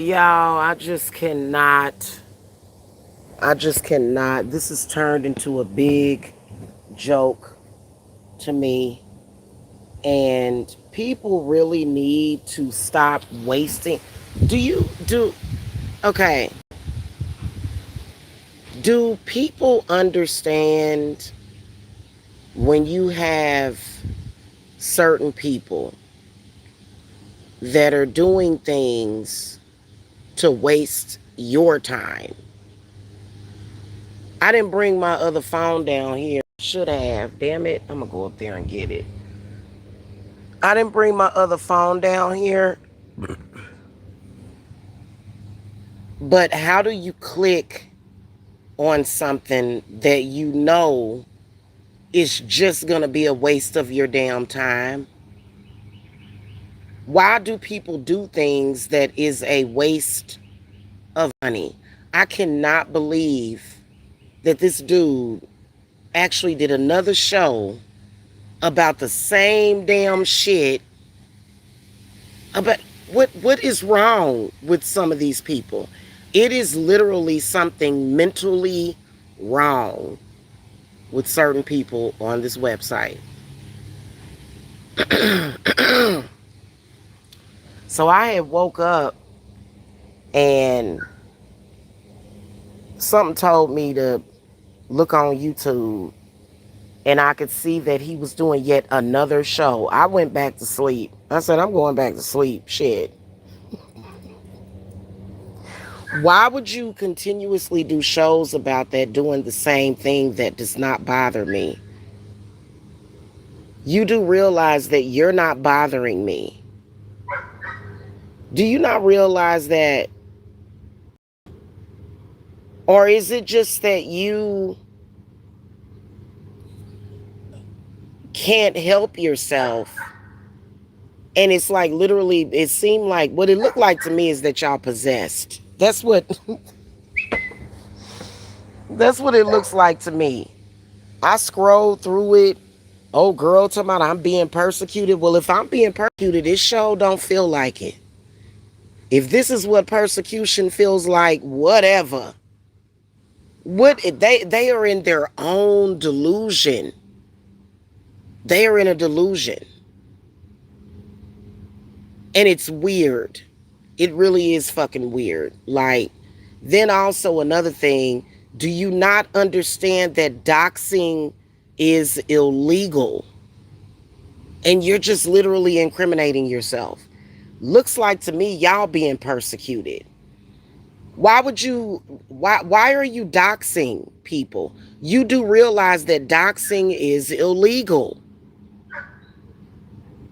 Y'all, I just cannot. This has turned into a big joke to me. And people really need to stop wasting. Okay, do people understand when you have certain people that are doing things to waste your time? I didn't bring my other phone down here. Should have. Damn it. I'm going to go up there and get it. I didn't bring my other phone down here. But how do you click on something that you know is just going to be a waste of your damn time? Why do people do things that is a waste of money? I cannot believe that this dude actually did another show about the same damn shit. About what is wrong with some of these people? It is literally something mentally wrong with certain people on this website. So I had woke up and something told me to look on YouTube, and I could see that he was doing yet another show. I went back to sleep. I said, I'm going back to sleep. Shit. Why would you continuously do shows about that doing the same thing that does not bother me? You do realize that you're not bothering me. Do you not realize that? Or is it just that you can't help yourself? And it's like literally, it seemed like what it looked like to me is that y'all possessed. That's what it looks like to me. I scrolled through it. Oh, girl, talking about I'm being persecuted. Well, if I'm being persecuted, this show don't feel like it. If this is what persecution feels like, whatever. What they are in their own delusion. They are in a delusion. And it's weird. It really is fucking weird. Like, then also another thing, do you not understand that doxing is illegal? And you're just literally incriminating yourself. Looks like to me y'all being persecuted. Why are you doxing people? You do realize that doxing is illegal.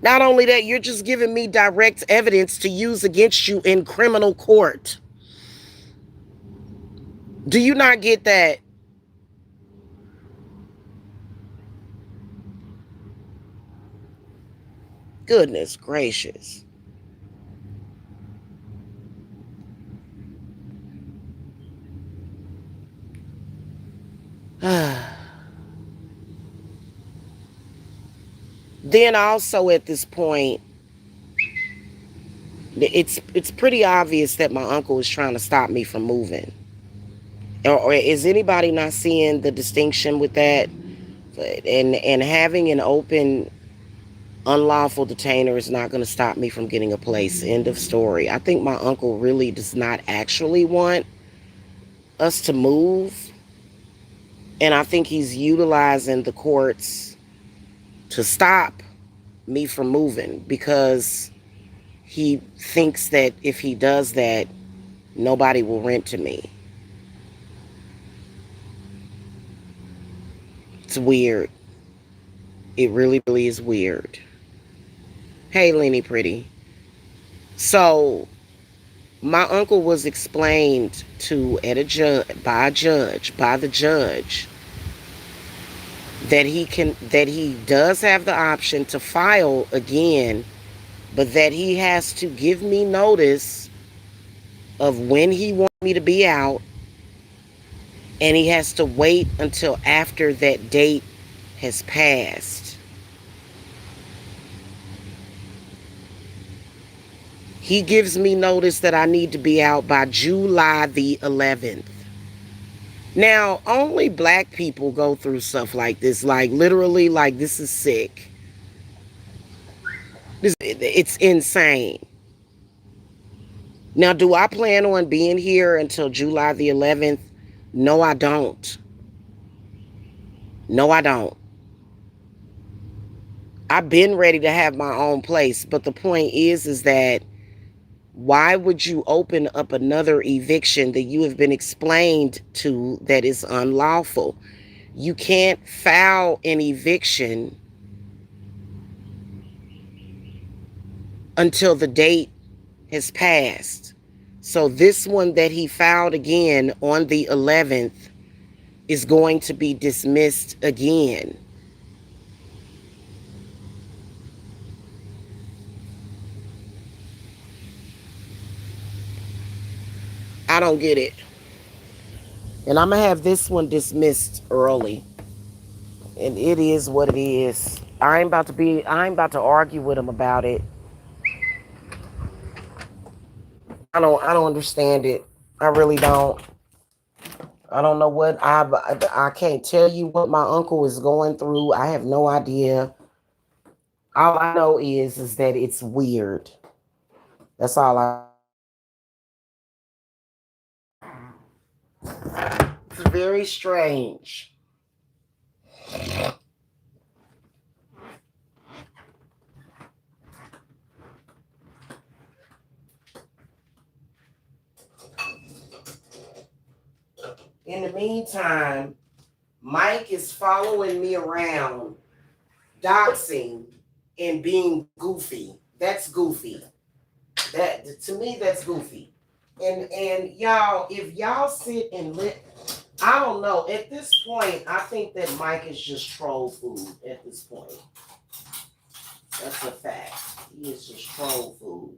Not only that, you're just giving me direct evidence to use against you in criminal court. Do you not get that? Goodness gracious. Then also at this point, it's pretty obvious that my uncle is trying to stop me from moving. Or is anybody not seeing the distinction with that? And having an open unlawful detainer is not going to stop me from getting a place. End of story. I think my uncle really does not actually want us to move. And I think he's utilizing the courts to stop me from moving because he thinks that if he does that, nobody will rent to me. It's weird. It really, really is weird. Hey, Lenny Pretty. So, my uncle was explained to at a by the judge, that he does have the option to file again, but that he has to give me notice of when he wants me to be out, and he has to wait until after that date has passed. He gives me notice that I need to be out by July the 11th. Now, only black people go through stuff like this. Like, literally, like, this is sick. It's insane. Now, do I plan on being here until July the 11th? No, I don't. No, I don't. I've been ready to have my own place, but the point is that why would you open up another eviction that you have been explained to that is unlawful? You can't file an eviction until the date has passed. So this one that he filed again on the 11th is going to be dismissed again. I don't get it. And I'm going to have this one dismissed early. And it is what it is. I ain't about to argue with him about it. I don't understand it. I really don't. I don't know what I can't tell you what my uncle is going through. I have no idea. All I know is that it's weird. That's all I. It's very strange. In the meantime, Mike is following me around, doxing and being goofy. That's goofy. That to me, that's goofy. And y'all, if y'all sit and I don't know. At this point, I think that Mike is just troll food. At this point, that's a fact. He is just troll food.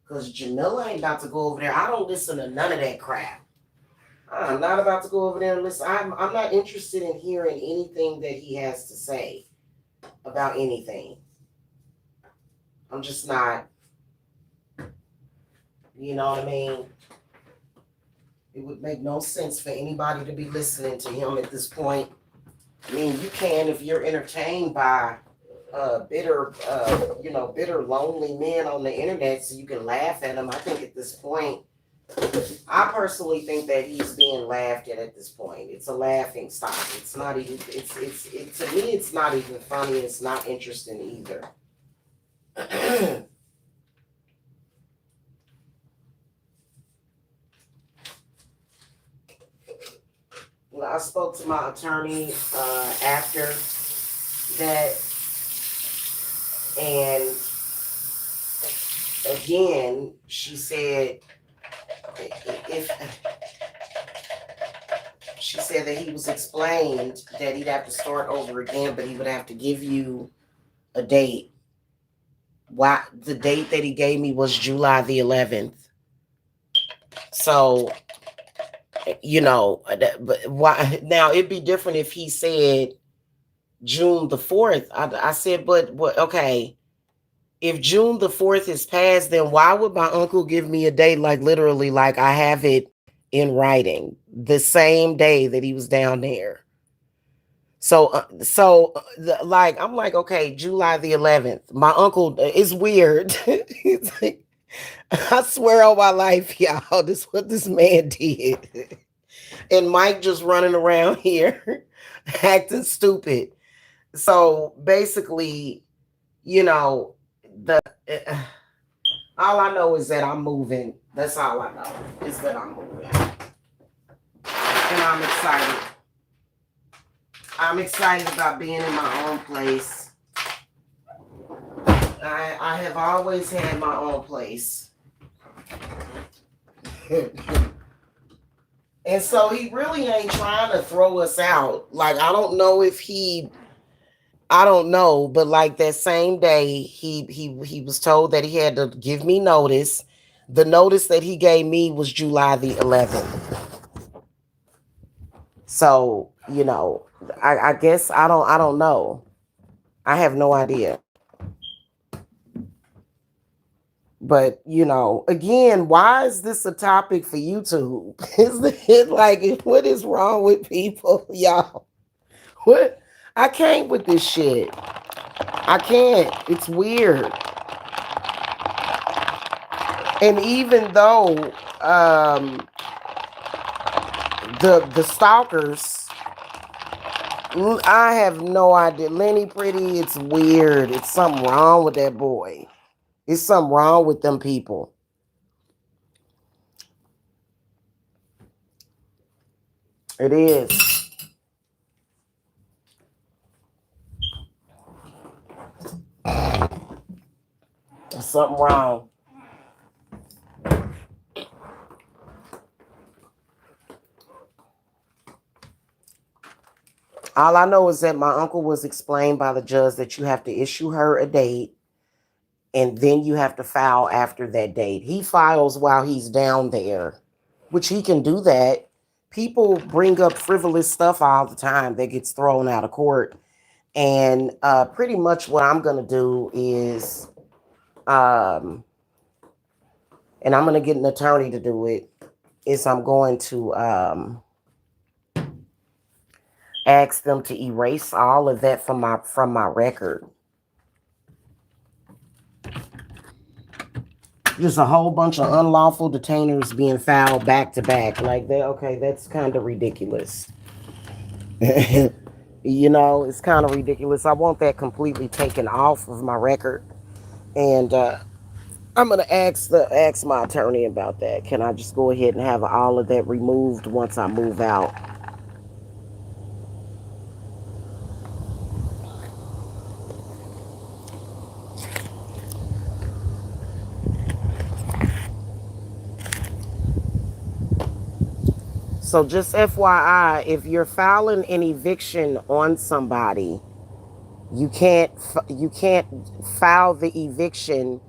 Cause Jamila ain't about to go over there. I don't listen to none of that crap. I'm not about to go over there and listen. I'm not interested in hearing anything that he has to say about anything. I'm just not. You know what I mean? It would make no sense for anybody to be listening to him at this point. I mean, you can if you're entertained by bitter, lonely men on the internet, so you can laugh at them. I think at this point, I personally think that he's being laughed at this point. It's a laughing stock. It's not even. It to me. It's not even funny. It's not interesting either. Well, I spoke to my attorney after that, and again, she said if she said that he was explained that he'd have to start over again, but he would have to give you a date. Why the date that he gave me was July the 11th. So, but why now it'd be different if he said June the 4th. I said, but what? Okay, if June the 4th is passed, then why would my uncle give me a date like literally like I have it in writing the same day that he was down there? Like I'm like, okay, July the 11th. My uncle is weird. He's like, I swear on my life, y'all, this is what this man did. And Mike just running around here acting stupid. So basically, you know, the all I know is that I'm moving. That's all I know is that I'm moving. And I'm excited. I'm excited about being in my own place. I have always had my own place. And so he really ain't trying to throw us out. Like, I don't know, but like that same day, he was told that he had to give me notice. The notice that he gave me was July the 11th. So, I guess I don't know. I have no idea. But you know, again, why is this a topic for YouTube? Is it like what is wrong with people, y'all? What? I can't with this shit. I can't. It's weird. And even though the stalkers, I have no idea. Lenny Pretty, it's weird. It's something wrong with that boy. It's something wrong with them people. It is. There's something wrong. All I know is that my uncle was explained by the judge that you have to issue her a date and then you have to file after that date. He files while he's down there, which he can do that. People bring up frivolous stuff all the time that gets thrown out of court. And pretty much what I'm going to do is, and I'm going to get an attorney to do it, is I'm going to ask them to erase all of that from my record. Just a whole bunch of unlawful detainers being filed back to back. Like okay, that's kind of ridiculous. You know, it's kind of ridiculous. I want that completely taken off of my record. And I'm gonna ask my attorney about that. Can I just go ahead and have all of that removed once I move out? So just FYI, if you're filing an eviction on somebody, you can't file the eviction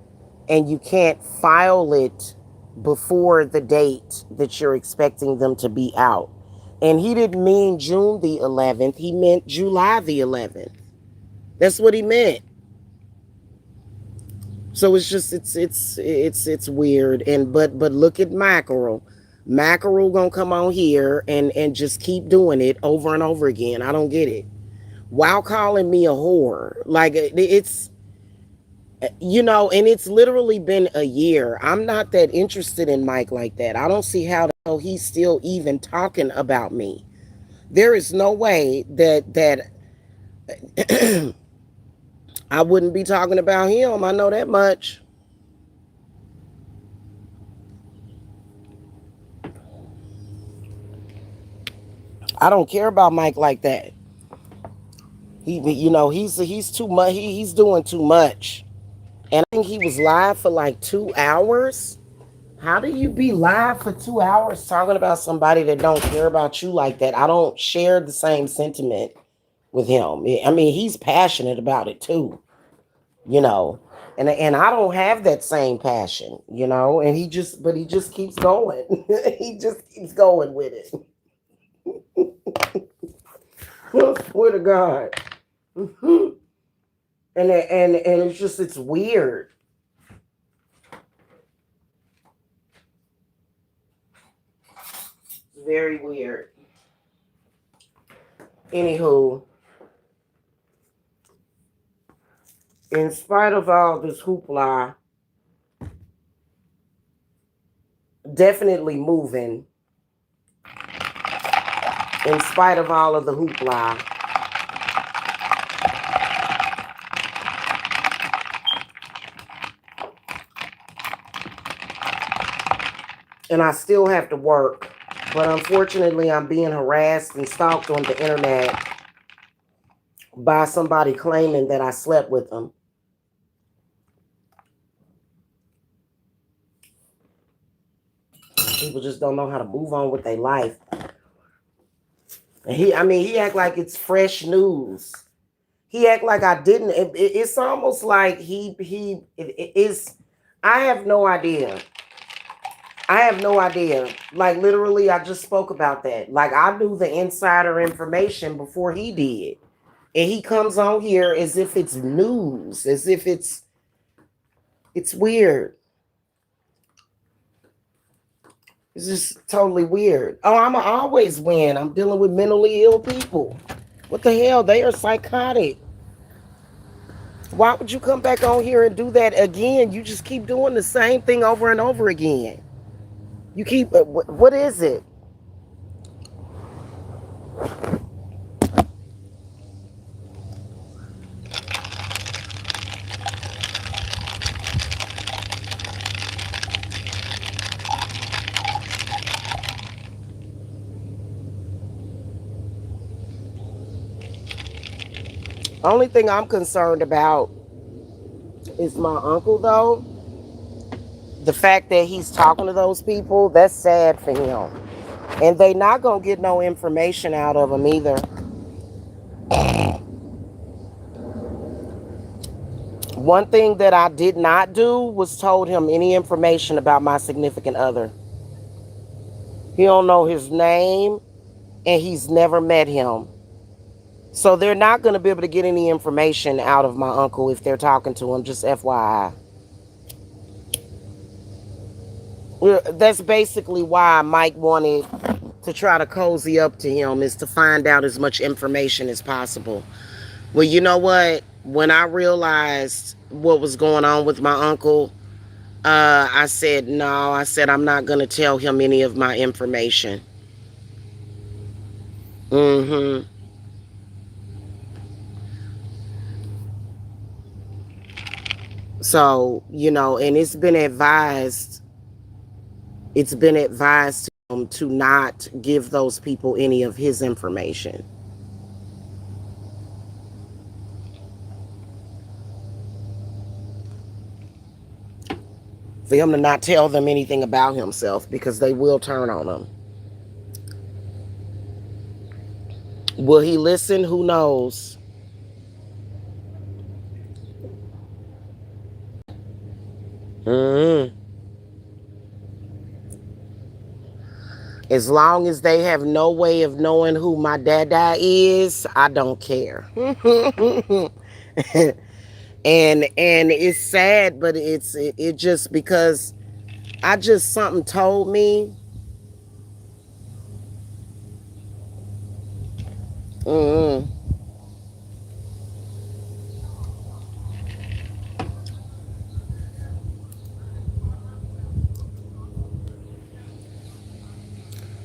and you can't file it before the date that you're expecting them to be out. And he didn't mean June the 11th, he meant July the 11th. That's what he meant. So it's just it's weird. And but look at Mackerel. Mackerel gonna come on here and just keep doing it over and over again. I don't get it. While calling me a whore. Like it's, you know, and it's literally been a year. I'm not that interested in Mike like that. I don't see how the hell he's still even talking about me. There is no way that I wouldn't be talking about him. I know that much. I don't care about Mike like that. You know, he's too much. He's doing too much. And I think he was live for like 2 hours. How do you be live for 2 hours talking about somebody that don't care about you like that? I don't share the same sentiment with him. I mean, he's passionate about it too, you know. And I don't have that same passion, you know, and he just keeps going. He just keeps going with it. I swear to God. And it's weird. It's very weird. Anywho, in spite of all this hoopla, definitely moving. In spite of all of the hoopla, and I still have to work. But unfortunately, I'm being harassed and stalked on the internet by somebody claiming that I slept with them. People just don't know how to move on with their life. And he act like it's fresh news. He act like I didn't. It's almost like he it is. I have no idea. I have no idea. Like literally, I just spoke about that. Like I knew the insider information before he did. And he comes on here as if it's news, as if it's weird. It's just totally weird. Oh, I'm always win. I'm dealing with mentally ill people. What the hell? They are psychotic. Why would you come back on here and do that again? You just keep doing the same thing over and over again. You keep, what is it? Only thing I'm concerned about is my uncle, though. The fact that he's talking to those people, that's sad for him. And they not going to get no information out of him either. One thing that I did not do was told him any information about my significant other. He don't know his name and he's never met him. So they're not going to be able to get any information out of my uncle if they're talking to him, just FYI. That's basically why Mike wanted to try to cozy up to him, is to find out as much information as possible. Well, you know what? When I realized what was going on with my uncle, I said, no, I said, I'm not going to tell him any of my information. Mm-hmm. So, and it's been advised to him to not give those people any of his information. For him to not tell them anything about himself because they will turn on him. Will he listen? Who knows? Mm-hmm. As long as they have no way of knowing who my dada is, I don't care. And it's sad, but it just because I just something told me. Mm,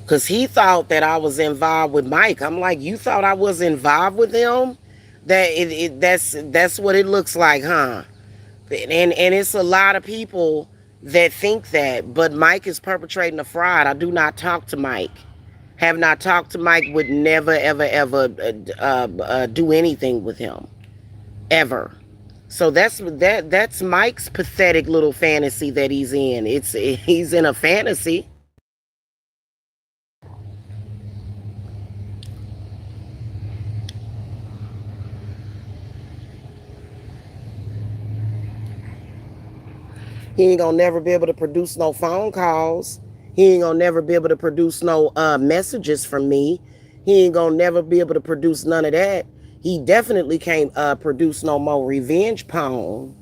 because he thought that I was involved with Mike. I'm like, you thought I was involved with him? That's what it looks like, huh? And it's a lot of people that think that, but Mike is perpetrating a fraud. I do not talk to Mike. Have not talked to Mike. Would never, ever, ever do anything with him, ever. So that's Mike's pathetic little fantasy that he's in. He's in a fantasy. He ain't gonna never be able to produce no phone calls. He ain't gonna never be able to produce no messages from me. He ain't gonna never be able to produce none of that. He definitely can't produce no more revenge porn.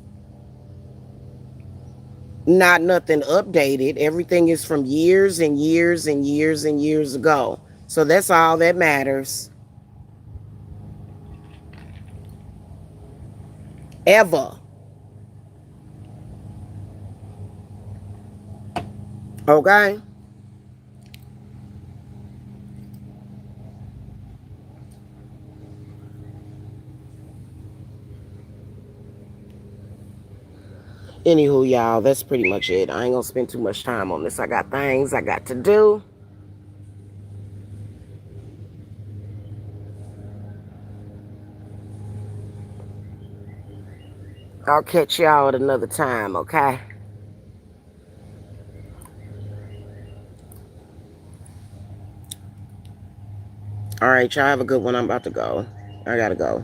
Not nothing updated. Everything is from years and years and years and years ago. So that's all that matters. Ever. Okay? Anywho, y'all, that's pretty much it. I ain't gonna spend too much time on this. I got things I got to do. I'll catch y'all at another time, okay? All right, y'all have a good one. I'm about to go. I gotta go.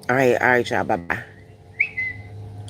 All right, y'all. Bye bye.